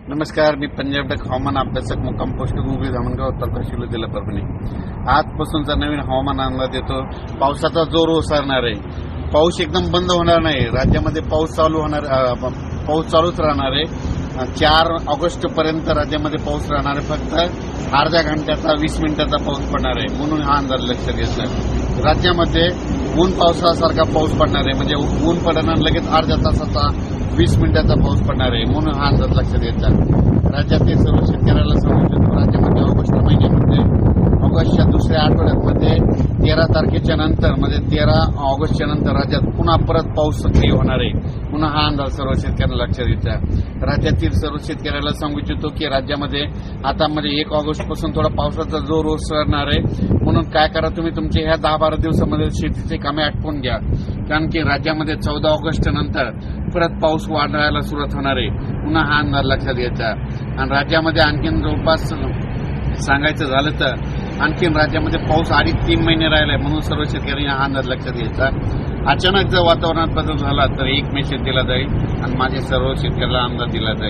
नमस्कार, मी पंजाब डक हवामान अभ्यासक मुक्काम पोस्ट गुगली धामणगाव तालुका शिलो जिल्हा परभणी. आजपासूनचा नवीन हवामान अंदाज देतो. पावसाचा जोर ओसरणार आहे. पाऊस एकदम बंद होणार नाही. राज्यामध्ये पाऊस चालूच राहणार आहे. 4 ऑगस्ट पर्यंत राज्यामध्ये पाऊस राहणार आहे. फक्त अर्ध्या घंट्याचा 20 मिनिटाचा पाऊस पडणार आहे, म्हणून हा अंदाज लक्षात घेतला. राज्यामध्ये ऊन पावसासारखा पाऊस पडणार आहे, म्हणजे ऊन पडणार लगेच अर्ध्या तासाचा 20 मिनिटाचा पाऊस पडणार आहे, म्हणून हा अंदाज लक्षात घ्यायचा. राज्यातील सर्व शेतकऱ्याला सांगू इच्छितो, राज्यामध्ये ऑगस्ट महिन्यामध्ये ऑगस्टच्या दुसऱ्या आठवड्यामध्ये 13 तारखेच्या नंतर म्हणजे 13 ऑगस्टच्या नंतर राज्यात पुन्हा परत पाऊस सक्रिय होणार आहे. पुन्हा हा अंदाज सर्व शेतकऱ्यांना लक्षात घ्यायचा. राज्यातील सर्व शेतकऱ्याला सांगू इच्छितो की राज्यामध्ये आता म्हणजे 1 ऑगस्ट पासून थोडा पावसाचा जोर ओसरणार आहे, म्हणून काय करा, तुम्ही तुमचे ह्या 10-12 दिवसामध्ये शेतीचे कामे आटपून घ्या. कारण की राज्यामध्ये 14 ऑगस्ट नंतर परत पाऊस वाढायला सुरुवात होणार आहे. पुन्हा हा अंदाज लक्षात घ्यायचा. आणि राज्यामध्ये आणखीन जवळपास सांगायचं झालं तर आणखीन राज्यामध्ये पाऊस 2.5-3 महिने राहिलाय, म्हणून सर्व शेतकऱ्यांनी हा अंदाज लक्षात घ्यायचा. अचानक जर वातावरणात बदल झाला तर एक मेसेज दिला जाईल आणि माझे सर्व शेतकऱ्याला अंदाज दिला जाईल.